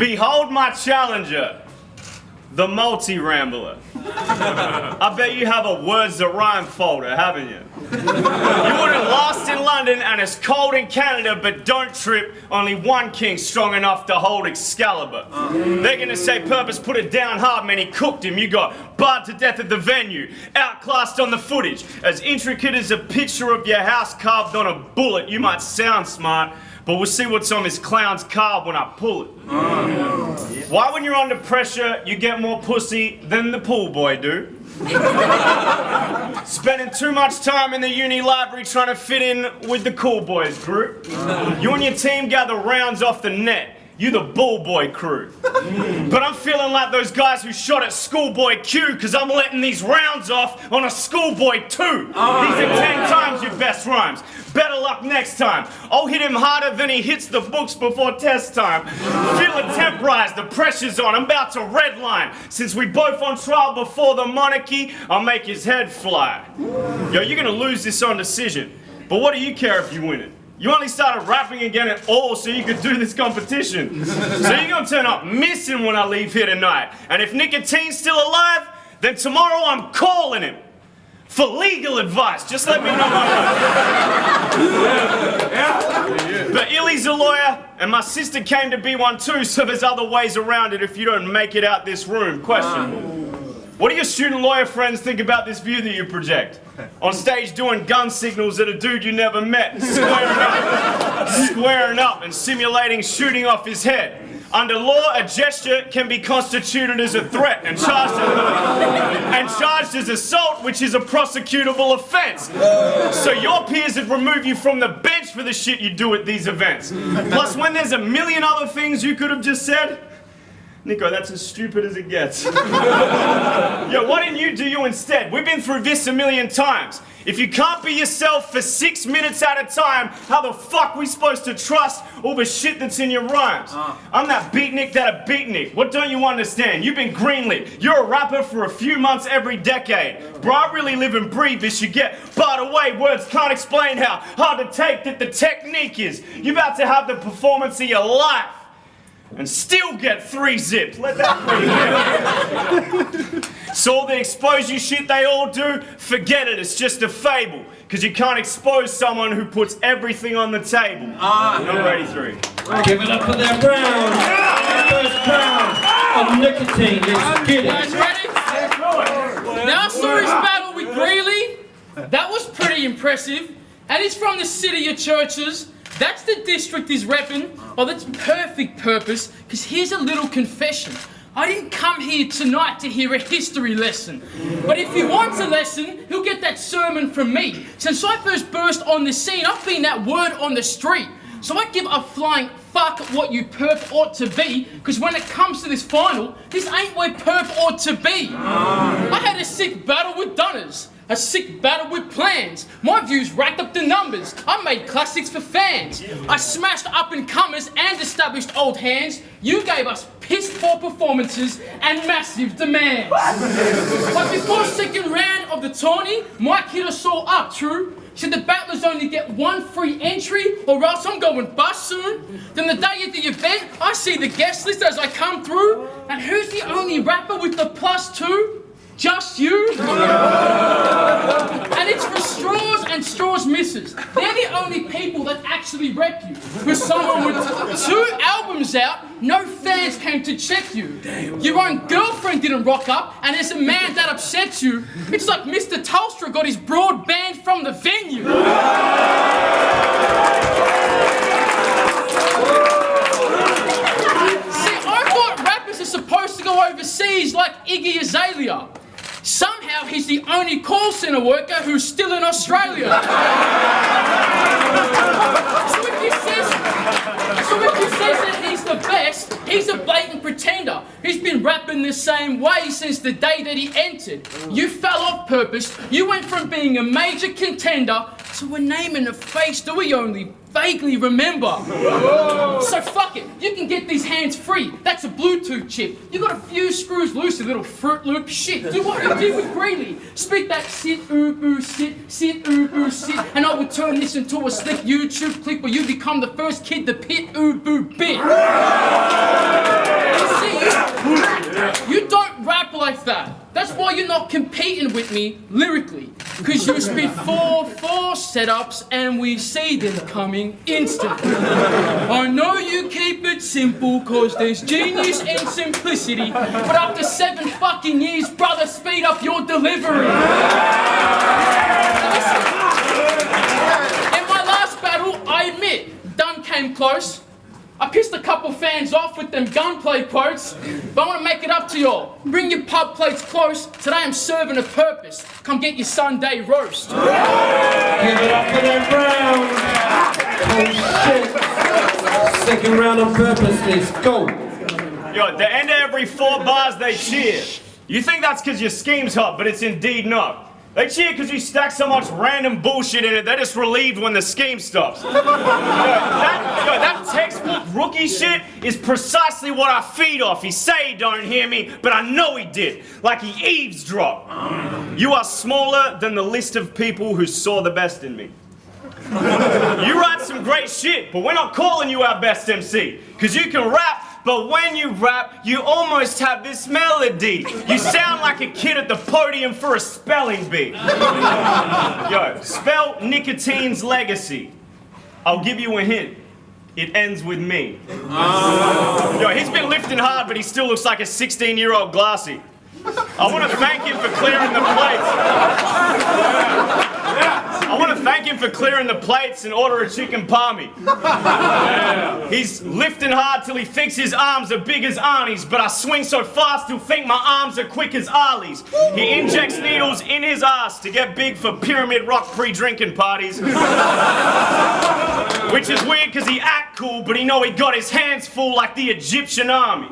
Behold my challenger, the multi-rambler. I bet you have a words that rhyme folder, haven't you? You wouldn't last in London and it's cold in Canada, but don't trip, only one king strong enough to hold Excalibur. They're gonna say Purpose put it down hard, man, he cooked him. You got barred to death at the venue, outclassed on the footage. As intricate as a picture of your house carved on a bullet, you might sound smart, but we'll see what's on this clown's card when I pull it. Why when you're under pressure, you get more pussy than the pool boy do? Spending too much time in the uni library trying to fit in with the cool boys group. You and your team gather rounds off the net. You the bull boy crew. But I'm feeling like those guys who shot at schoolboy Q, cause I'm letting these rounds off on a schoolboy 2. These are 10 times your best rhymes. Better luck next time. I'll hit him harder than he hits the books before test time. Feel the temp rise, the pressure's on, I'm about to redline. Since we both on trial before the monarchy, I'll make his head fly. Yo, you're gonna lose this on decision, but what do you care if you win it? You only started rapping again at all so you could do this competition. So you're gonna turn up missing when I leave here tonight. And if NIKOTEEN's still alive, then tomorrow I'm calling him. For legal advice, just let me know my But Illy's a lawyer, and my sister came to be one too, so there's other ways around it if you don't make it out this room. Question. What do your student lawyer friends think about this view that you project? On stage doing gun signals at a dude you never met, squaring up and simulating shooting off his head. Under law, a gesture can be constituted as a threat and charged as assault, which is a prosecutable offense. So your peers would remove you from the bench for the shit you do at these events. Plus, when there's a million other things you could have just said, Nico, that's as stupid as it gets. Yo, why didn't you do you instead? We've been through this a million times. If you can't be yourself for 6 minutes at a time, how the fuck we supposed to trust all the shit that's in your rhymes? I'm that beatnik that a beatnik. What don't you understand? You've been greenlit. You're a rapper for a few months every decade. Bro, I really live and breathe this. You get barred away. Words can't explain how hard to take that the technique is. You're about to have the performance of your life. And still get 3 zips. Let that breathe. So all the expose you shit they all do, forget it, it's just a fable. Cause you can't expose someone who puts everything on the table. Not ready, 3. Give it up for that round. First round of NIKOTEEN. Let's get it. Guys ready? Now I saw his battle with Greeley. That was pretty impressive. And he's from the city of churches. That's the district he's repping. Oh, that's perfect Purpose, because here's a little confession. I didn't come here tonight to hear a history lesson. But if he wants a lesson, he'll get that sermon from me. Since I first burst on the scene, I've been that word on the street. So I give a flying fuck what you perp ought to be, because when it comes to this final, this ain't where perp ought to be. I had a sick battle with Dunners. A sick battle with plans. My views racked up the numbers. I made classics for fans. I smashed up-and-comers and established old hands. You gave us piss-poor performances and massive demands. But before second round of the tourney, Mike hit us all up, true. Said the battlers only get 1 free entry or else I'm going bust soon. Then the day of the event, I see the guest list as I come through. And who's the only rapper with the +2? Just you? And it's for straws and straws misses. They're the only people that actually rep you. For someone with 2 albums out, no fans came to check you. Your own girlfriend didn't rock up, and there's a man that upsets you. It's like Mr. Telstra got his broadband from the venue. See, I thought rappers are supposed to go overseas like Iggy Azalea. Somehow he's the only call centre worker who's still in Australia. So if he says that he's the best, he's a blatant pretender. He's been rapping the same way since the day that he entered. You fell off Purpose. You went from being a major contender to a name and a face that we only vaguely remember. So fuck it, you can get these hands free. That's a Bluetooth chip. You got a few screws loose, you little Fruit Loop shit. Do what you did with Greeley. Spit that sit, ooh, sit, sit, ooh, sit. And I will turn this into a slick YouTube clip where you become the first kid to pit, ooh, boo, bit. with me lyrically, because you spit 4 setups and we see them coming instantly. I know you keep it simple, cause there's genius in simplicity, but after 7 fucking years, brother, speed up your delivery. Listen, in my last battle, I admit, Dunn came close. I pissed a couple fans off with them gunplay quotes, but I want to make it up to y'all. Bring your pub plates close. Today I'm serving a purpose. Come get your Sunday roast. Give it up for that round. Oh shit. Second round on purpose, let's go. Yo, at the end of every 4 bars, they cheer. You think that's because your scheme's hot, but it's indeed not. They cheer because you stack so much random bullshit in it, they're just relieved when the scheme stops. That textbook rookie shit is precisely what I feed off. He say he don't hear me, but I know he did. Like he eavesdropped. You are smaller than the list of people who saw the best in me. You write some great shit, but we're not calling you our best MC. Because you can rap, but when you rap, you almost have this melody. You sound like a kid at the podium for a spelling bee. Yo, spell Nikoteen's legacy. I'll give you a hint. It ends with me. Yo, he's been lifting hard, but he still looks like a 16-year-old glassy. I want to thank him for clearing the plates. I want to thank him for clearing the plates and order a chicken palmy. He's lifting hard till he thinks his arms are big as Arnie's, but I swing so fast he'll think my arms are quick as Arlie's. He injects needles in his ass to get big for Pyramid Rock pre-drinking parties. Which is weird because he act cool, but he know he got his hands full like the Egyptian army.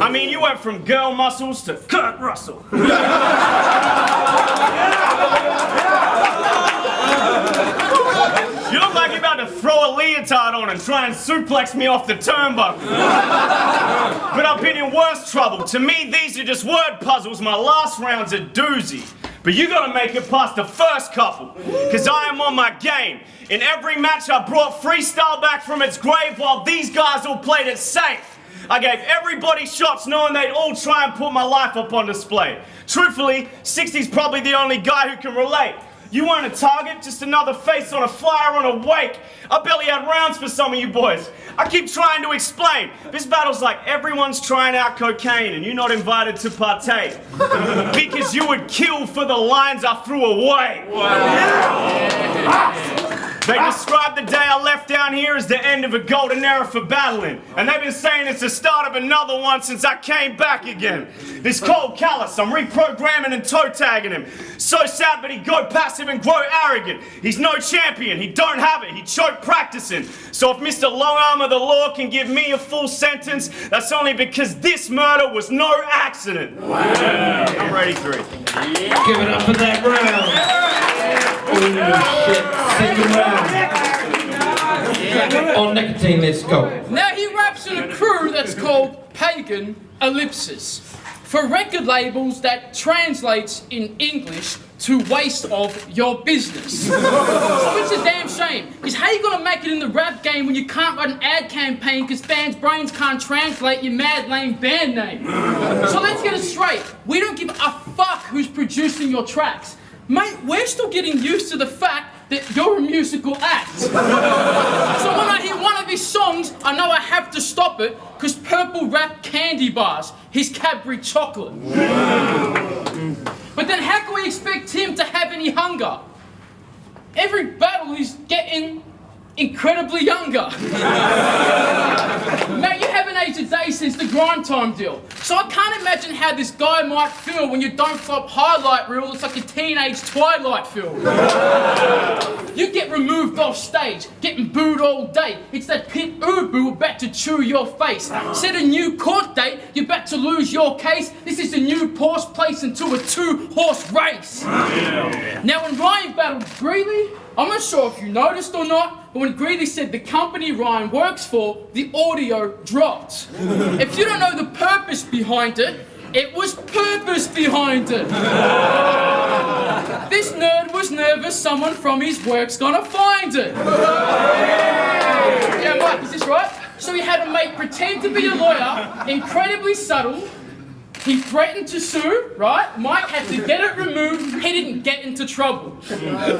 I mean, you went from girl muscles to Kurt Russell. You look like you're about to throw a leotard on and try and suplex me off the turnbuckle. But I've been in worse trouble. To me, these are just word puzzles. My last round's a doozy. But you gotta make it past the first couple, cause I am on my game. In every match I brought freestyle back from its grave while these guys all played it safe. I gave everybody shots knowing they'd all try and put my life up on display. Truthfully, 60's probably the only guy who can relate. You weren't a target, just another face on a flyer on a wake. I barely had rounds for some of you boys. I keep trying to explain. This battle's like everyone's trying out cocaine and you're not invited to partake. Because you would kill for the lines I threw away. They described the day I left down here as the end of a golden era for battling. And they've been saying it's the start of another one since I came back again. This cold callous, I'm reprogramming and toe tagging him. So sad, but he go passive and grow arrogant. He's no champion, he don't have it, he choke practicing. So if Mr. Long Arm of the Law can give me a full sentence, that's only because this murder was no accident. Wow. I'm ready for it. Yeah. Give it up for that round. Holy shit. Second round. On Nikoteen, let's go. Now he raps in a crew that's called Pagan Ellipsis. For record labels that translates in English to waste of your business. So it's a damn shame. Because how you gonna make it in the rap game when you can't write an ad campaign because fans' brains can't translate your mad lame band name? So let's get it straight. We don't give a fuck who's producing your tracks. Mate, we're still getting used to the fact that you're a musical act. So when I hear one of his songs, I know I have to stop it, because Purple rap candy bars, his Cadbury chocolate. But then how can we expect him to have any hunger? Every battle he's getting incredibly younger. Mate, you haven't aged a day since the grind time deal. So I can't imagine how this guy might feel when you don't flop highlight reel. It's like a teenage Twilight film. You get removed off stage, getting booed all day. It's that pit ubu about to chew your face. Set a new court date, you're about to lose your case. This is a new horse place into a 2-horse race. Now when Ryan battled Greeley, I'm not sure if you noticed or not, but when Greeley said the company Ryan works for, the audio dropped. If you don't know the purpose behind it, it was purpose behind it. This nerd was nervous someone from his work's gonna find it. Yeah, Mike, is this right? So he had a mate pretend to be a lawyer, incredibly subtle. He threatened to sue, right? Mike had to get it removed. He didn't get into trouble.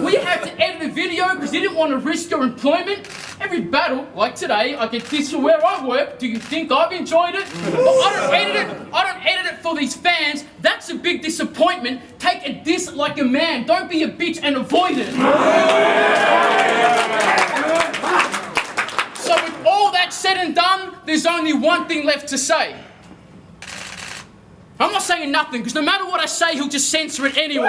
We had to edit a video because he didn't want to risk your employment. Every battle, like today, I get this for where I work. Do you think I've enjoyed it? But I don't edit it for these fans. That's a big disappointment. Take a diss like a man. Don't be a bitch and avoid it. So with all that said and done, there's only one thing left to say. I'm not saying nothing, because no matter what I say, he'll just censor it anyway.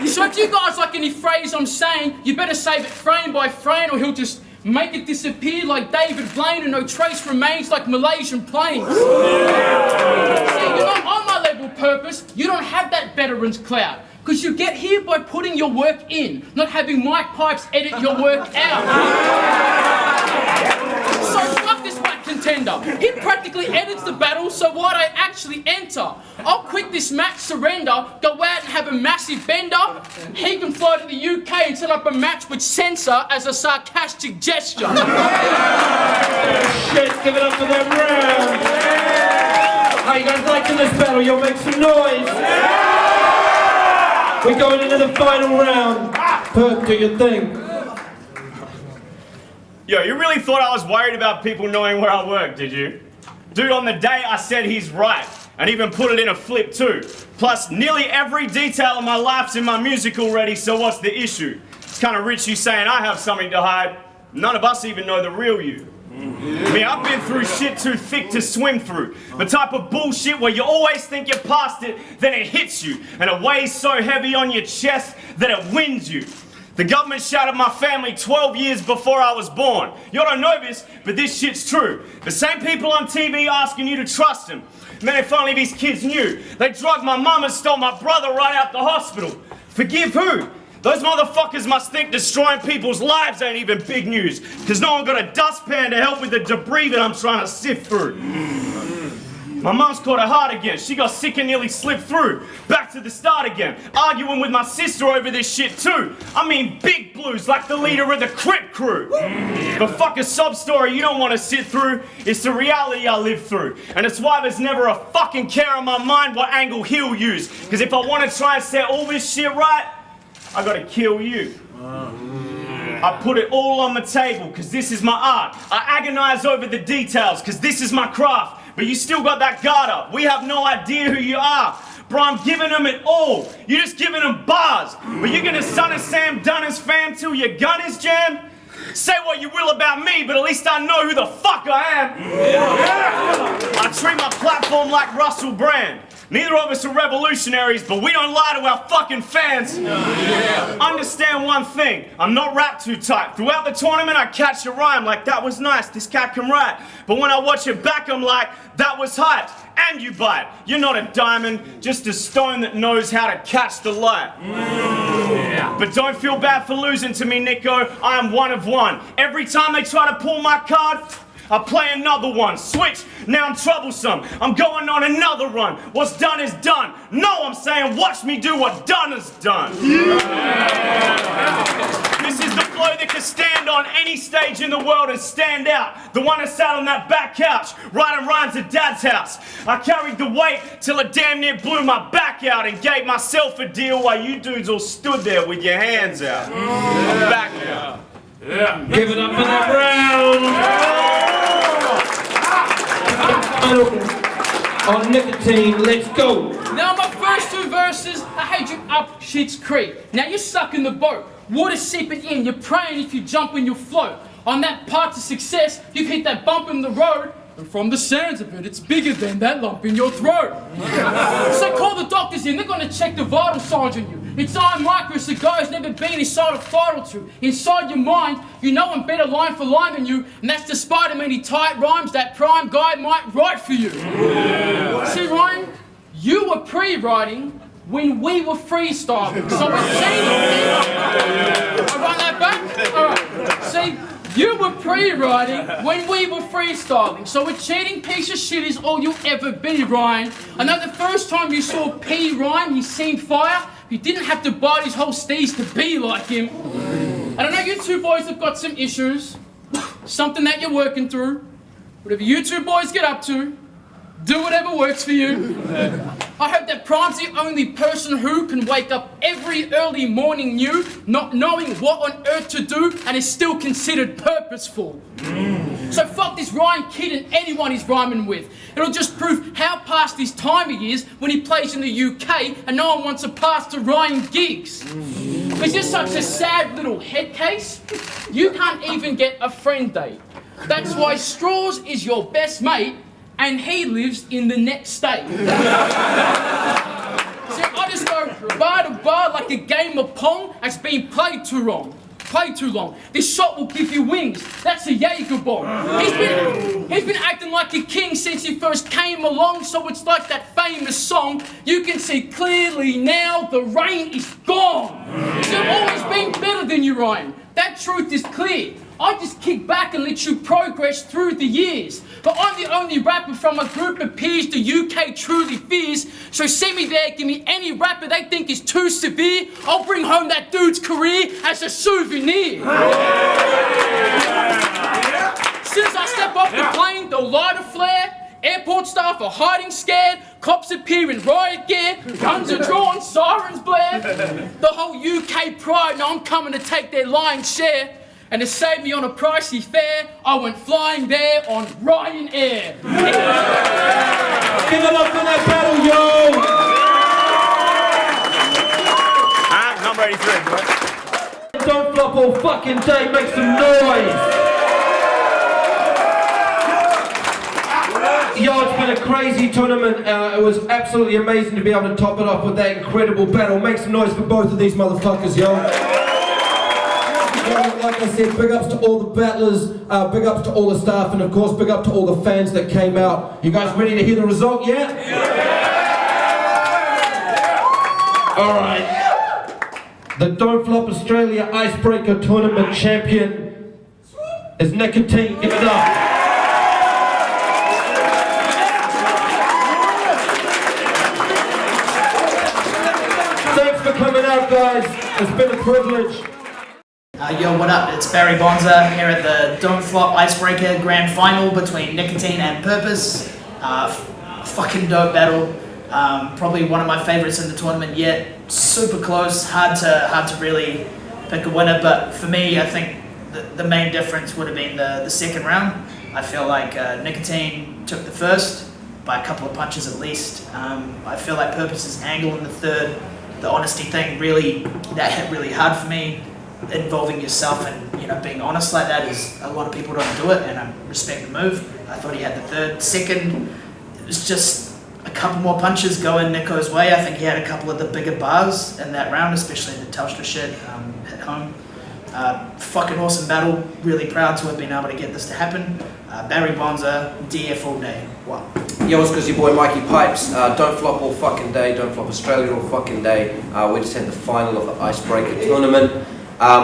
So if you guys like any phrase I'm saying, you better save it frame by frame, or he'll just make it disappear like David Blaine and no trace remains like Malaysian planes. See, you're not on my level purpose, you don't have that veteran's clout. Because you get here by putting your work in, not having mic pipes edit your work out. So fuck this whack contender. He practically edits the battle, so why'd I actually enter? I'll quit this match, surrender, go out and have a massive bender. He can fly to the UK and set up a match with Censor as a sarcastic gesture. Shit, give it up for them round. How you guys liking this battle? You'll make some noise. We're going into the final round. Perk, do your thing. Yo, you really thought I was worried about people knowing where I work, did you? Dude, on the day I said he's right, and even put it in a flip too. Plus, nearly every detail of my life's in my music already, so what's the issue? It's kind of rich you saying I have something to hide. None of us even know the real you. I mean, I've been through shit too thick to swim through. The type of bullshit where you always think you're past it, then it hits you, and it weighs so heavy on your chest that it wins you. The government shattered my family 12 years before I was born. You don't know this, but this shit's true. The same people on TV asking you to trust them. Man, if only these kids knew. They drugged my mum and stole my brother right out the hospital. Forgive who? Those motherfuckers must think destroying people's lives ain't even big news, because no one got a dustpan to help with the debris that I'm trying to sift through. My mum's caught her heart again. She got sick and nearly slipped through. Back to the start again. Arguing with my sister over this shit too. I mean big blues like the leader of the Crip crew. But fuck a sob story you don't want to sit through. It's the reality I live through. And it's why there's never a fucking care on my mind what angle he'll use. Because if I want to try and set all this shit right, I gotta kill you. I put it all on the table because this is my art. I agonize over the details because this is my craft. But you still got that guard up. We have no idea who you are. Bro, I'm giving them it all. You're just giving them bars. But you're gonna son of Sam Dunner's fam till your gun is jammed? Say what you will about me, but at least I know who the fuck I am. I treat my platform like Russell Brand. Neither of us are revolutionaries, but we don't lie to our fucking fans. Understand one thing, I'm not rap too tight. Throughout the tournament, I catch a rhyme like, that was nice, this cat can write. But when I watch it back, I'm like, that was hyped. And you bite. You're not a diamond, just a stone that knows how to catch the light. But don't feel bad for losing to me, Nico. I am one of one. Every time they try to pull my card, I play another one. Switch, now I'm troublesome. I'm going on another run. What's done is done. No, I'm saying watch me do what done is done. This is the flow that can stand on any stage in the world and stand out. The one that sat on that back couch, writing rhymes at Dad's house. I carried the weight till it damn near blew my back out and gave myself a deal while you dudes all stood there with your hands out. I'm back now. Give it up for that round. On NIKOTEEN, let's go. Now my first two verses, I had you up Shit's Creek. Now you're stuck in the boat, water seeping in, you're praying if you jump in you'll float. On that path to success, you've hit that bump in the road, and from the sounds of it, it's bigger than that lump in your throat. So call the doctors in, they're gonna check the vital signs on you. Inside Micros, the guy who's never been inside a fight or two. Inside your mind, you know I'm better line for line than you, and that's despite how many tight rhymes that prime guy might write for you. See, Ryan, you were pre-writing when we were freestyling. So it's I run that back? Alright. See, you were pre-writing when we were freestyling. So a cheating piece of shit is all you'll ever be, Ryan. I know the first time you saw P rhyme, he seemed fire. You didn't have to bite his whole steez to be like him. And I know you two boys have got some issues, something that you're working through. Whatever you two boys get up to, do whatever works for you. I hope that Prime's the only person who can wake up every early morning new, not knowing what on earth to do, and is still considered purposeful. So fuck this Ryan kid and anyone he's rhyming with. It'll just prove how past his time he is when he plays in the UK and no one wants to pass to Ryan gigs. He's just such a sad little head case. You can't even get a friend date. That's why Straws is your best mate and he lives in the next state. See, I just go bar to bar like a game of Pong that's been played too long. This shot will give you wings. That's a Jaeger bomb. He's been acting like a king since he first came along, so it's like that famous song. You can see clearly now the rain is gone. So I've always been better than you, Ryan. That truth is clear. I just kick back and let you progress through the years. But I'm the only rapper from a group of peers the UK truly fears. So send me there, give me any rapper they think is too severe. I'll bring home that dude's career as a souvenir. Since I step off the plane, they'll light a flare. Airport staff are hiding scared. Cops appear in riot gear. Guns are drawn, sirens blare. The whole UK pride, now I'm coming to take their lion's share. And to save me on a pricey fare, I went flying there on Ryanair. Give it up for that battle, yo! Number 83, bro. Don't flop all fucking day, make some noise! Yo, it's been a crazy tournament. It was absolutely amazing to be able to top it off with that incredible battle. Make some noise for both of these motherfuckers, yo. Like I said, big ups to all the battlers, big ups to all the staff, and of course big up to all the fans that came out. You guys ready to hear the result yet? Alright. The Don't Flop Australia Icebreaker Tournament champion is NIKOTEEN. Give it up. Thanks for coming out, guys. It's been a privilege. Yo, what up? It's Barry Bonza here at the Don't Flop Icebreaker Grand Final between NIKOTEEN and Purpose. Fucking dope battle. Probably one of my favourites in the tournament yet. Super close, hard to really pick a winner, but for me, I think the main difference would have been the second round. I feel like NIKOTEEN took the first by a couple of punches at least. I feel like Purpose's angle in the third, the honesty thing, that hit really hard for me. Involving yourself and being honest like that is a lot of people don't do it, and I respect the move. I thought he had the third. Second, it was just a couple more punches going Nico's way. I think he had a couple of the bigger bars in that round, especially the Telstra shit hit home. Fucking awesome battle. Really proud to have been able to get this to happen. Barry Bonza, DF all day. Wow. Yo, it's because your boy Mikey Pipes. Don't flop all fucking day. Don't flop Australia all fucking day. We just had the final of the Icebreaker tournament.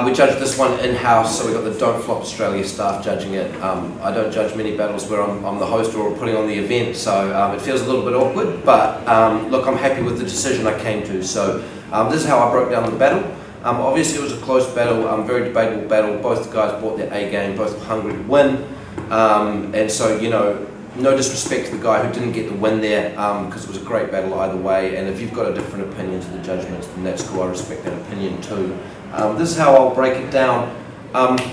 We judged this one in-house, so we got the Don't Flop Australia staff judging it. I don't judge many battles where I'm the host or putting on the event, so it feels a little bit awkward, but look, I'm happy with the decision I came to. So this is how I broke down the battle. Obviously it was a close battle, very debatable battle. Both the guys brought their A game, both were hungry to win. And so, no disrespect to the guy who didn't get the win there, because it was a great battle either way, and if you've got a different opinion to the judgments, then that's cool, I respect that opinion too. This is how I'll break it down.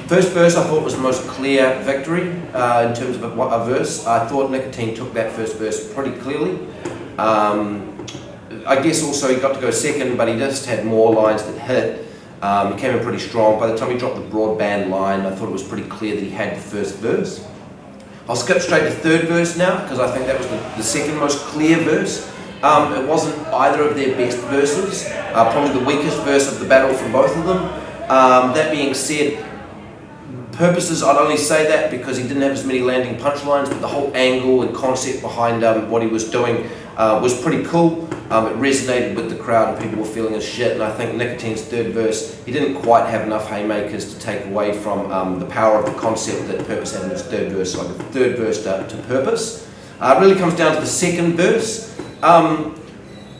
First verse I thought was the most clear victory in terms of a verse. I thought NIKOTEEN took that first verse pretty clearly. I guess also he got to go second, but he just had more lines that hit. He came in pretty strong. By the time he dropped the broadband line, I thought it was pretty clear that he had the first verse. I'll skip straight to third verse now, because I think that was the second most clear verse. It wasn't either of their best verses, probably the weakest verse of the battle from both of them. That being said, Purposes, I'd only say that because he didn't have as many landing punchlines, but the whole angle and concept behind what he was doing was pretty cool. It resonated with the crowd and people were feeling his shit, and I think NIKOTEEN's third verse, he didn't quite have enough haymakers to take away from the power of the concept that Purpose had in his third verse, so I give the third verse to Purpose. It really comes down to the second verse.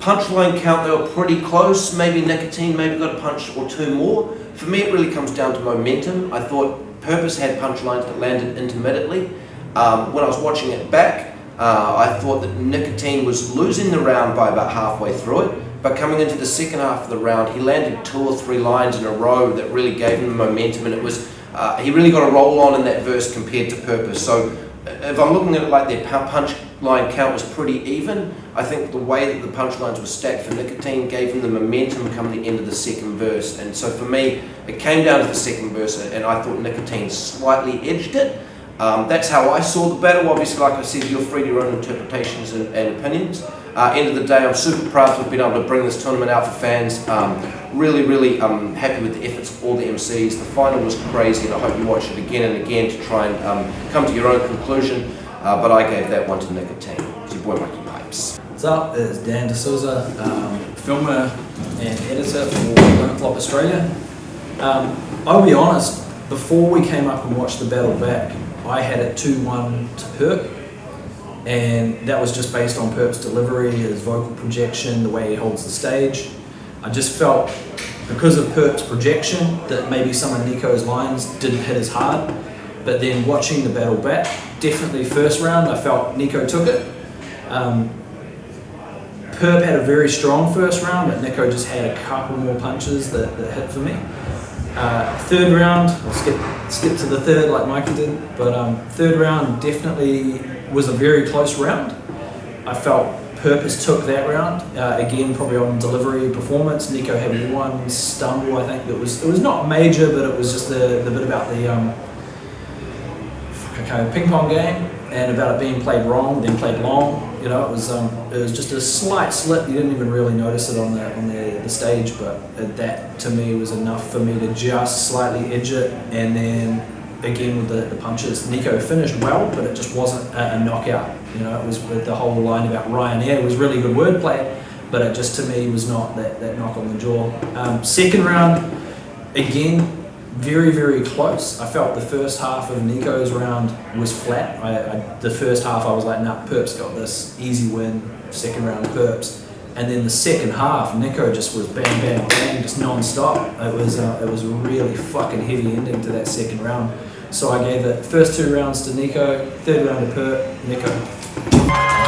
Punchline count, they were pretty close. Maybe Nicotine maybe got a punch or two more. For me, it really comes down to momentum. I thought Purpose had punchlines that landed intermittently. When I was watching it back, I thought that Nicotine was losing the round by about halfway through it. But coming into the second half of the round, he landed 2 or 3 lines in a row that really gave him the momentum, and it was he really got a roll on in that verse compared to Purpose. So if I'm looking at it like their punchline count was pretty even, I think the way that the punchlines were stacked for Nicotine gave him the momentum come the end of the second verse. And so for me, it came down to the second verse, and I thought Nicotine slightly edged it. That's how I saw the battle. Obviously, like I said, you're free to your own interpretations and opinions. End of the day, I'm super proud to have been able to bring this tournament out for fans. Really happy with the efforts of all the MCs. The final was crazy, and I hope you watch it again and again to try and come to your own conclusion. But I gave that one to Nicotine. It's your boy Mikey Pipes. What's up? It's Dan D'Souza, filmer and editor for Don't Flop Australia. I'll be honest, before we came up and watched the battle back, I had it 2-1 to Perp, and that was just based on Perp's delivery, his vocal projection, the way he holds the stage. I just felt, because of Perp's projection, that maybe some of Nico's lines didn't hit as hard. But then watching the battle back, definitely first round, I felt Niko took it. Perp had a very strong first round, but Niko just had a couple more punches that hit for me. Third round, I'll skip to the third like Mikey did, but third round definitely was a very close round. I felt Purpose took that round, again probably on delivery performance. Niko had one stumble, I think, it was not major, but it was just the bit about the ping pong game, and about it being played wrong, then played long. You know, it was just a slight slip. You didn't even really notice it on the stage, but that to me was enough for me to just slightly edge it. And then again with the punches, Niko finished well, but it just wasn't a knockout. You know, it was with the whole line about Ryanair. It was really good wordplay, but it just to me was not that knock on the jaw. Second round, again, very close. I felt the first half of Niko's round was flat. The first half I was like, nah, Perp's got this, easy win, second round Perps. And then the second half, Niko just was bang, bang, bang, just non-stop. It was a really fucking heavy ending to that second round. So I gave the first 2 rounds to Niko, third round to Perp, Niko.